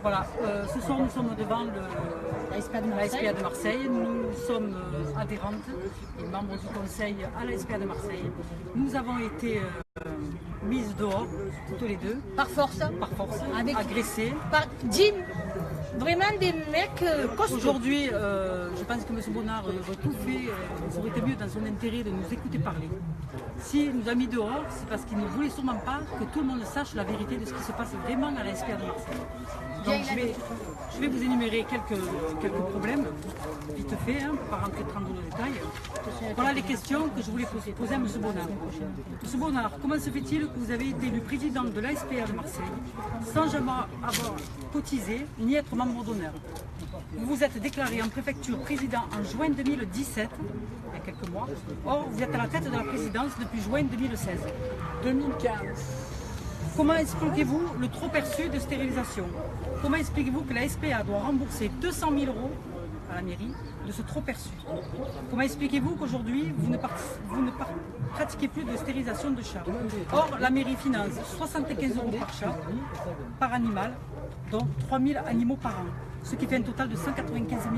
Voilà, ce soir nous sommes devant la SPA de Marseille. Nous sommes adhérentes et membres du conseil à la SPA de Marseille. Nous avons été mises dehors, toutes les deux. Par force. Agressées. Par Jim. Vraiment des mecs costauds. Aujourd'hui, je pense que M. Bonnard veut tout faire. Ça aurait été mieux dans son intérêt de nous écouter parler. S'il nous a mis dehors, c'est parce qu'il ne voulait sûrement pas que tout le monde sache la vérité de ce qui se passe vraiment à la SPA de Marseille. Donc je vais vous énumérer quelques problèmes, vite fait, hein, pas rentrer trop dans le détail. Voilà les questions que je voulais poser à M. Bonnard. M. Bonnard, comment se fait-il que vous avez été élu président de la SPA de Marseille sans jamais avoir cotisé ni être membre d'honneur? Vous vous êtes déclaré en préfecture président en juin 2017, il y a quelques mois. Or, vous êtes à la tête de la présidence depuis juin 2016. 2015. Comment expliquez-vous le trop perçu de stérilisation? Comment expliquez-vous que la SPA doit rembourser 200 000 € à la mairie de ce trop perçu? Comment expliquez-vous qu'aujourd'hui vous ne pratiquez plus de stérilisation de chats? Or, la mairie finance 75 € par chat, par animal, dont 3 000 animaux par an, ce qui fait un total de 195 000 €.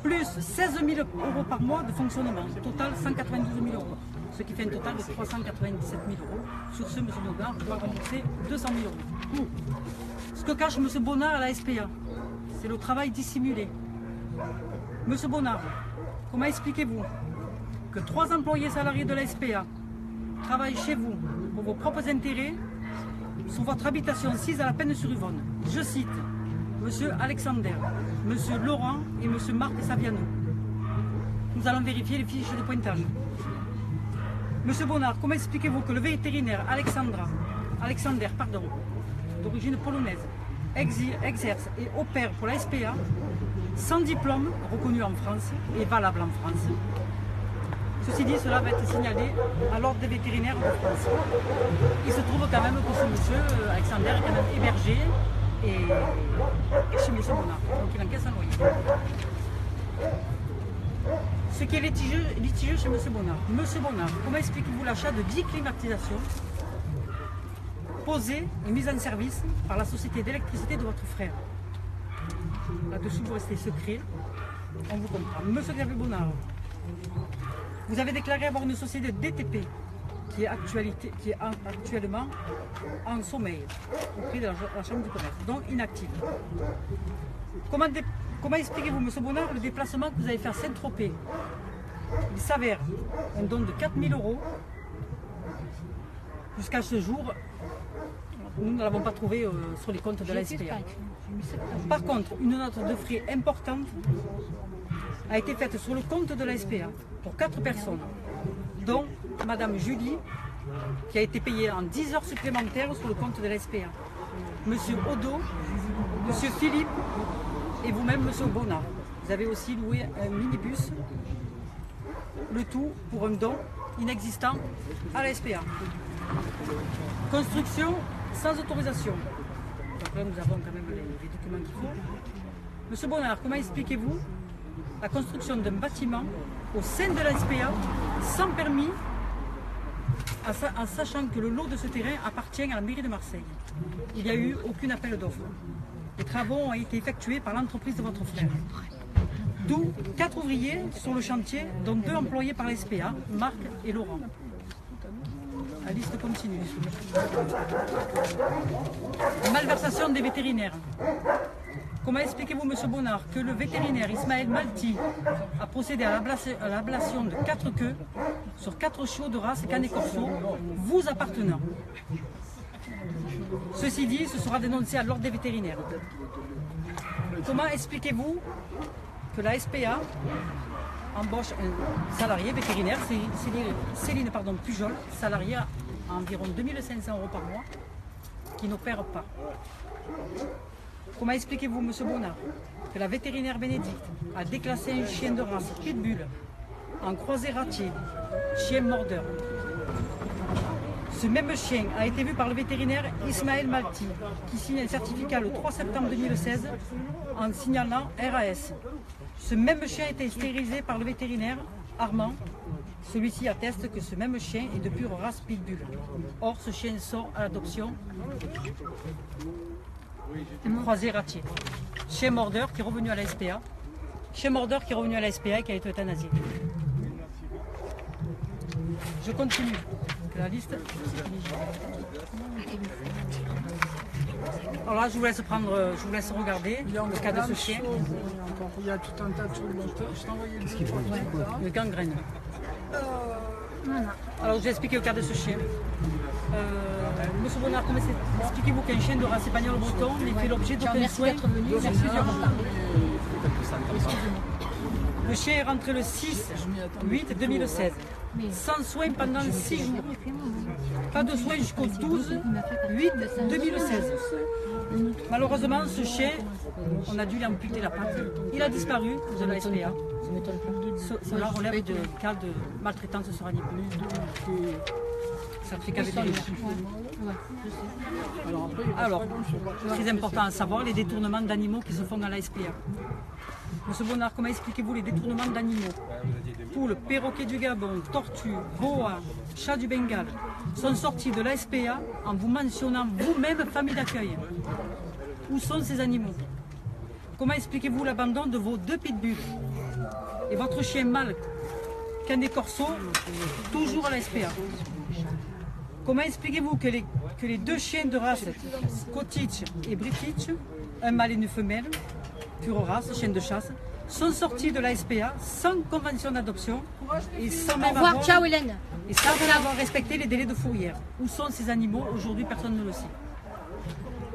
Plus 16 000 € par mois de fonctionnement, total 192 000 €. Ce qui fait un total de 397 000 €. Sur ce, M. Bonnard doit rembourser 200 000 €. Ce que cache M. Bonnard à la SPA, c'est le travail dissimulé. M. Bonnard, comment expliquez-vous que 3 employés salariés de la SPA travaillent chez vous pour vos propres intérêts sur votre habitation 6 à la Peine-sur-Yvonne? Je cite M. Alexander, M. Laurent et M. Marc Saviano. Nous allons vérifier les fiches de pointage. Monsieur Bonnard, comment expliquez-vous que le vétérinaire Alexander, d'origine polonaise, exerce et opère pour la SPA sans diplôme reconnu en France et valable en France? Ceci dit, cela va être signalé à l'ordre des vétérinaires de France. Il se trouve quand même que ce monsieur Alexander est quand même hébergé et chez monsieur Bonnard, donc il encaisse un loyer. Ce qui est litigieux chez M. Bonnard. M. Bonnard, comment expliquez-vous l'achat de 10 climatisations posées et mises en service par la société d'électricité de votre frère? Là-dessus, vous restez secret, on vous comprend. M. Xavier Bonnard, vous avez déclaré avoir une société de DTP qui est actuellement en sommeil auprès de la Chambre du commerce, donc inactive. Comment expliquez-vous, M. Bonnard, le déplacement que vous avez fait à Saint-Tropez? Il s'avère un don de 4 000 €. Jusqu'à ce jour, nous ne l'avons pas trouvé sur les comptes de la SPA. Par contre, une note de frais importante a été faite sur le compte de la SPA pour 4 personnes, dont Madame Julie, qui a été payée en 10 heures supplémentaires sur le compte de la SPA. Monsieur Odo, Monsieur Philippe et vous-même, Monsieur Bonnard. Vous avez aussi loué un minibus, le tout pour un don inexistant à la SPA. Construction sans autorisation. Donc là, nous avons quand même les documents qu'il faut. Monsieur Bonnard, comment expliquez-vous la construction d'un bâtiment au sein de la SPA sans permis, en sachant que le lot de ce terrain appartient à la mairie de Marseille? Il n'y a eu aucun appel d'offres. Les travaux ont été effectués par l'entreprise de votre frère. D'où 4 ouvriers sur le chantier, dont 2 employés par la SPA, Marc et Laurent. La liste continue. Malversation des vétérinaires. Comment expliquez-vous, M. Bonnard, que le vétérinaire Ismaël Malti a procédé à l'ablation de 4 queues sur 4 chiots de race Canet Corso, vous appartenant? Ceci dit, ce sera dénoncé à l'ordre des vétérinaires. Comment expliquez-vous que la SPA embauche un salarié vétérinaire, Céline Pujol, salariée à environ 2 500 € par mois, qui n'opère pas? Comment expliquez-vous, M. Bonnard, que la vétérinaire Bénédicte a déclassé un chien de race pitbull en croisé ratier, chien mordeur? Ce même chien a été vu par le vétérinaire Ismaël Malti, qui signe un certificat le 3 septembre 2016 en signalant RAS. Ce même chien a été stérilisé par le vétérinaire Armand. Celui-ci atteste que ce même chien est de pure race pitbull. Or, ce chien sort à l'adoption croisé ratier. Chien mordeur qui est revenu à la SPA. Chien mordeur qui est revenu à la SPA et qui a été euthanasié. Je continue. La liste. Alors là, je vous laisse regarder le cas de ce chien. Il y a tout un tas de choses. Je t'ai envoyé Le gangrène. Alors, je vais expliquer le cas de ce chien. Monsieur Bonnard, expliquez-vous qu'un chien de race espagnole breton n'est fait l'objet d'aucun soin. Le chien est rentré le 6/8/2016, sans soin pendant 6 jours. Pas de soins jusqu'au 12/8/2016. Malheureusement, ce chien, on a dû lui amputer la patte. Il a disparu de la SPA. Cela relève de cas de maltraitance sur animaux. Certificat vétérinaire. Alors, très important à savoir, les détournements d'animaux qui se font dans la SPA. Monsieur Bonnard, comment expliquez-vous les détournements d'animaux? Poules, perroquets du Gabon, tortues, boas, chats du Bengale sont sortis de la SPA en vous mentionnant vous-même famille d'accueil. Où sont ces animaux? Comment expliquez-vous l'abandon de vos 2 pitbulls et votre chien mâle, Canet Corso, toujours à la SPA? Comment expliquez-vous que les 2 chiens de race, Scottish et British, un mâle et une femelle, pure race, chien de chasse, sont sortis de la SPA sans convention d'adoption et sans même avoir respecté les délais de fourrière? Où sont ces animaux? Aujourd'hui, personne ne le sait.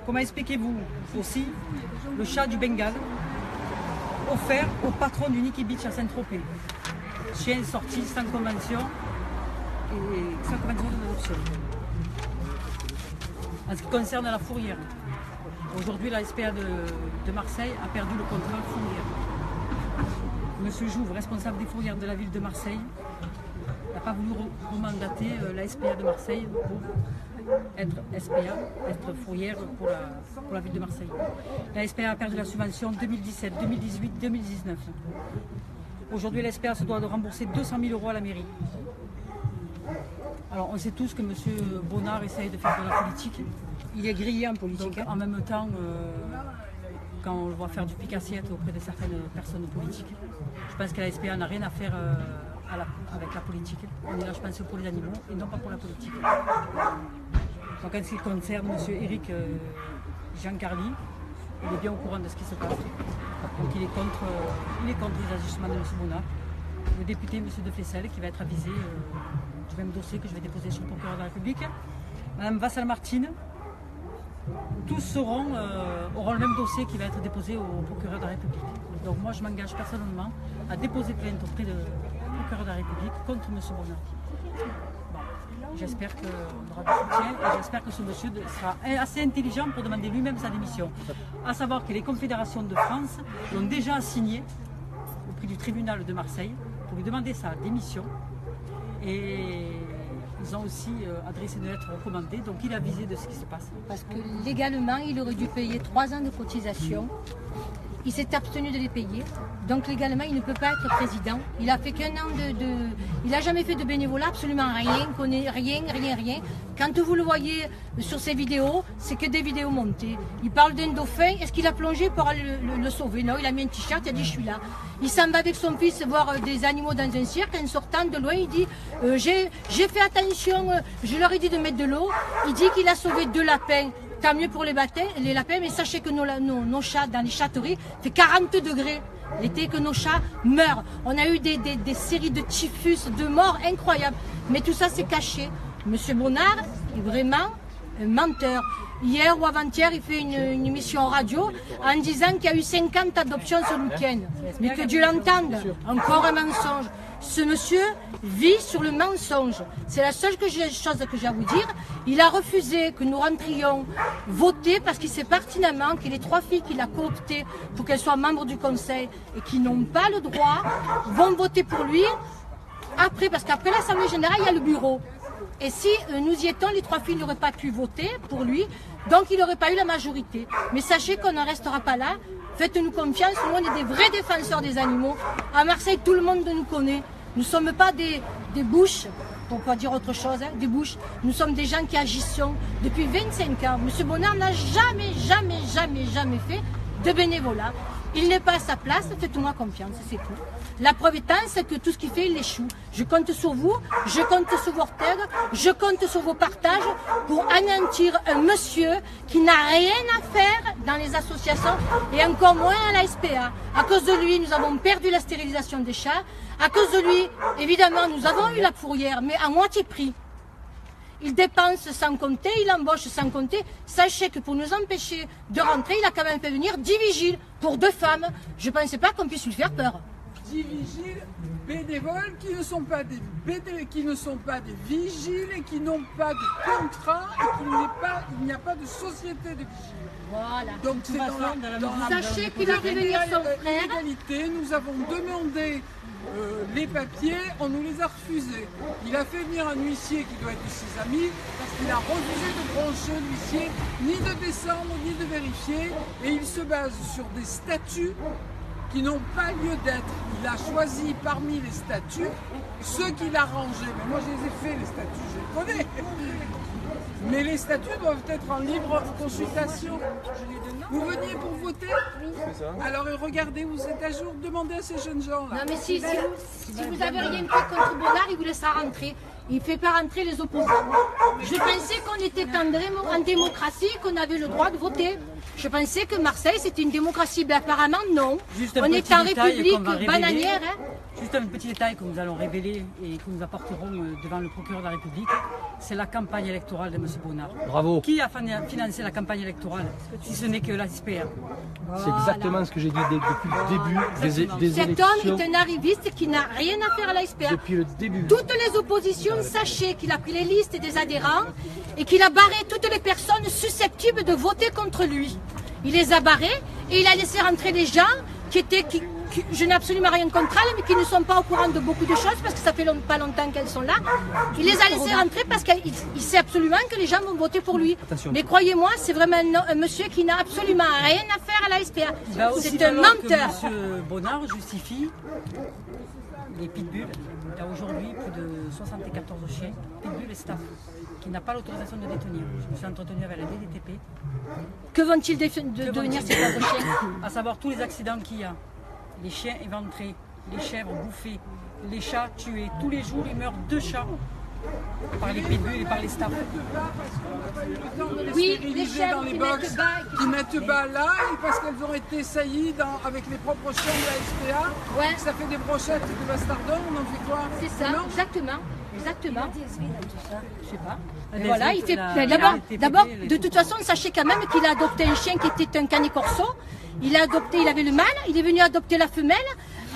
Comment expliquez-vous aussi le chat du Bengale offert au patron du Nikki Beach à Saint-Tropez? Chien sorti sans convention d'adoption. En ce qui concerne la fourrière, aujourd'hui la SPA de Marseille a perdu le contrôle fourrière. Monsieur Jouve, responsable des fourrières de la ville de Marseille, n'a pas voulu remandater la SPA de Marseille pour être SPA, être fourrière pour la ville de Marseille. La SPA a perdu la subvention 2017, 2018, 2019. Aujourd'hui, la SPA se doit de rembourser 200 000 € à la mairie. Alors, on sait tous que M. Bonnard essaye de faire de la politique. Il est grillé en politique. Donc, en même temps, quand on le voit faire du pique-assiette auprès de certaines personnes politiques, je pense que la SPA n'a rien à faire avec la politique. On est là, je pense, pour les animaux et non pas pour la politique. Donc, en ce qui concerne M. Éric Giancarli, il est bien au courant de ce qui se passe. Donc, il est contre les ajustements de M. Bonnard. Le député, M. De Flessel, qui va être avisé du même dossier que je vais déposer sur le procureur de la République. Mme Vassal-Martine, tous auront le même dossier qui va être déposé au procureur de la République. Donc moi, je m'engage personnellement à déposer plainte auprès du procureur de la République contre M. Bonnard. Bon, j'espère qu'on aura du soutien et j'espère que ce monsieur sera assez intelligent pour demander lui-même sa démission. À savoir que les confédérations de France l'ont déjà signé auprès du tribunal de Marseille pour lui demander sa démission. Et ils ont aussi adressé une lettre recommandée, donc il a avisé de ce qui se passe. Parce que légalement, il aurait dû payer 3 ans de cotisation. Il s'est abstenu de les payer. Donc légalement, il ne peut pas être président. Il a fait qu'un an il n'a jamais fait de bénévolat, absolument rien, connaît rien. Quand vous le voyez sur ses vidéos, c'est que des vidéos montées. Il parle d'un dauphin. Est-ce qu'il a plongé pour aller le sauver? Non, il a mis un t-shirt, il a dit je suis là. Il s'en va avec son fils voir des animaux dans un cirque. En sortant de loin, il dit j'ai fait attention, je leur ai dit de mettre de l'eau. Il dit qu'il a sauvé 2 lapins. Tant mieux pour les lapins, mais sachez que nos chats dans les châteries, fait 40 degrés. L'été que nos chats meurent. On a eu des séries de typhus, de morts incroyables. Mais tout ça c'est caché. Monsieur Bonnard est vraiment un menteur. Hier ou avant-hier, il fait une émission radio en disant qu'il y a eu 50 adoptions ce week-end. Mais que Dieu l'entende. Encore un mensonge. Ce monsieur vit sur le mensonge. C'est la seule chose que j'ai à vous dire. Il a refusé que nous rentrions voter parce qu'il sait pertinemment que les 3 filles qu'il a cooptées pour qu'elles soient membres du conseil et qui n'ont pas le droit vont voter pour lui après, parce qu'après l'Assemblée générale, il y a le bureau. Et si nous y étions, les 3 filles n'auraient pas pu voter pour lui, donc il n'aurait pas eu la majorité. Mais sachez qu'on n'en restera pas là. Faites-nous confiance, nous on est des vrais défenseurs des animaux. À Marseille, tout le monde nous connaît. Nous ne sommes pas des bouches pour pas dire autre chose, hein, des bouches. Nous sommes des gens qui agissons depuis 25 ans. M. Bonnard n'a jamais fait de bénévolat. Il n'est pas à sa place, faites-moi confiance, c'est tout. La preuve étant, c'est que tout ce qu'il fait, il échoue. Je compte sur vous, je compte sur vos aides, je compte sur vos partages pour anéantir un monsieur qui n'a rien à faire dans les associations et encore moins à la SPA. À cause de lui, nous avons perdu la stérilisation des chats. À cause de lui, évidemment, nous avons eu la fourrière, mais à moitié prix. Il dépense sans compter, il embauche sans compter. Sachez que pour nous empêcher de rentrer, il a quand même fait venir 10 vigiles pour 2 femmes. Je ne pensais pas qu'on puisse lui faire peur. 10 vigiles bénévoles qui ne sont pas des vigiles et qui n'ont pas de contrat et qu'il n'y a pas de société de vigiles. Voilà. Donc c'est Sachez qu'il a fait venir son frère. Nous avons demandé les papiers, on nous les a refusés. Il a fait venir un huissier qui doit être de ses amis parce qu'il a refusé de brancher l'huissier, ni de descendre, ni de vérifier. Et il se base sur des statuts qui n'ont pas lieu d'être. Il a choisi parmi les statuts ceux qu'il a rangés. Mais moi je les ai faits, les statuts, je les connais. Mais les statuts doivent être en libre consultation. Vous veniez pour voter? Alors regardez, vous êtes à jour, demandez à ces jeunes gens-là. Non mais si vous avez rien fait contre Bonnard, il vous laissera rentrer. Il ne fait pas rentrer les opposants. Je pensais qu'on était en démocratie, qu'on avait le droit de voter. Je pensais que Marseille c'était une démocratie, mais apparemment non. On est en république bananière. Hein. Juste un petit détail que nous allons révéler et que nous apporterons devant le procureur de la République, c'est la campagne électorale de M. Bonnard. Bravo. Qui a financé la campagne électorale, si ce n'est que la SPA? C'est exactement ce que j'ai dit depuis le début des Cet élections. homme est un arriviste qui n'a rien à faire à la SPA. Depuis le début. Toutes les oppositions, sachez qu'il a pris les listes des adhérents et qu'il a barré toutes les personnes susceptibles de voter contre lui. Il les a barrés et il a laissé rentrer des gens qui je n'ai absolument rien contre elles, mais qui ne sont pas au courant de beaucoup de choses parce que ça fait pas longtemps qu'elles sont là. Il les a laissés rentrer parce qu'il sait absolument que les gens vont voter pour lui. Attention. Mais croyez-moi, c'est vraiment un monsieur qui n'a absolument rien à faire à la SPA. C'est un menteur. M. Bonnard justifie les pitbulls. Il y a aujourd'hui plus de 74 chiens, pitbulls et staff, qui n'a pas l'autorisation de détenir. Je me suis entretenu avec la DDTP. Que vont-ils devenir ces pauvres chiens? À savoir tous les accidents qu'il y a. Les chiens éventrés, les chèvres bouffées, les chats tués. Tous les jours, il meurt 2 chats par les pitbulls et par les staffs. Oui, les Dans chèvres les qui box, mettent bas. là, et parce qu'elles ont été saillies avec les propres chiens de la SPA. Ouais. Ça fait des brochettes de bastardons, on en fait quoi? C'est ça, Non. exactement. Je sais pas. La Voilà, il fait. D'abord, de toute façon, sachez quand même qu'il a adopté un chien qui était un canet corso. Il avait le mâle, il est venu adopter la femelle,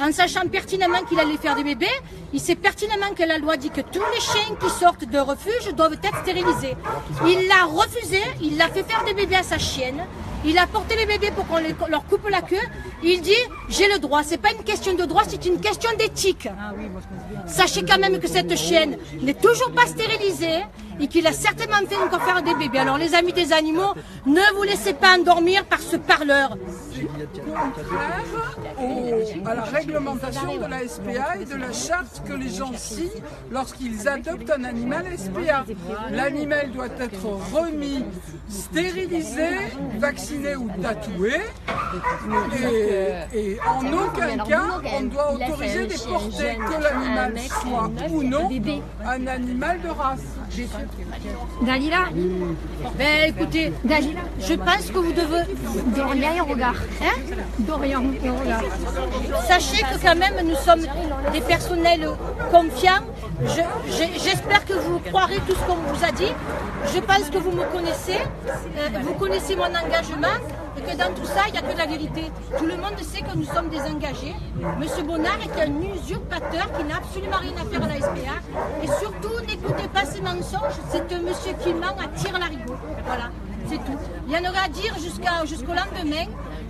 en sachant pertinemment qu'il allait faire des bébés. Il sait pertinemment que la loi dit que tous les chiens qui sortent de refuge doivent être stérilisés. Il l'a refusé, il a fait faire des bébés à sa chienne. Il a porté les bébés pour qu'on leur coupe la queue. Il dit, j'ai le droit. C'est pas une question de droit, c'est une question d'éthique. Sachez quand même que cette chienne n'est toujours pas stérilisée et qu'il a certainement fait encore faire des bébés. Alors les amis des animaux, ne vous laissez pas endormir par ce parleur. À la réglementation de la SPA et de la charte que les gens signent lorsqu'ils adoptent un animal SPA. L'animal doit être remis, stérilisé, vacciné ou tatoué. Et en aucun cas, on doit autoriser des portées, que l'animal soit ou non un animal de race. Dalila, Ben écoutez, Dalila, je pense que vous devez... Dorian et regard. Hein? Dorian et regard. Sachez que quand même nous sommes des personnels confiants. J'espère que vous croirez tout ce qu'on vous a dit. Je pense que vous me connaissez. Vous connaissez mon engagement. Et que dans tout ça, il n'y a que la vérité. Tout le monde sait que nous sommes des engagés. Monsieur Bonnard est un usurpateur qui n'a absolument rien à faire à la SPA. Et surtout, n'écoutez pas ces mensonges. C'est un monsieur qui ment à tire-larigot. Voilà, c'est tout. Il y en aura à dire jusqu'au lendemain.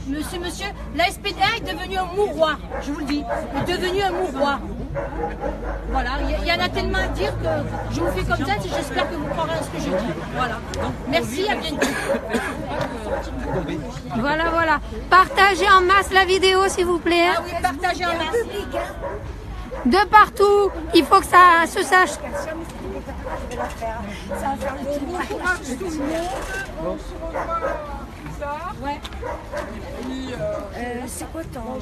Monsieur, la SPA est devenue un mouroir, je vous le dis. Est devenue un mouroir. Voilà, il y en a tellement à dire que je vous fais comme ça et j'espère que vous croirez à ce que je dis. Voilà. Merci, à bientôt. Voilà. Partagez en masse la vidéo, s'il vous plaît. Ah oui, partagez en masse. De partout, il faut que ça se sache. Bon courage tout le monde. On se revoit plus tard. Ouais. Et puis, C'est quoi ton...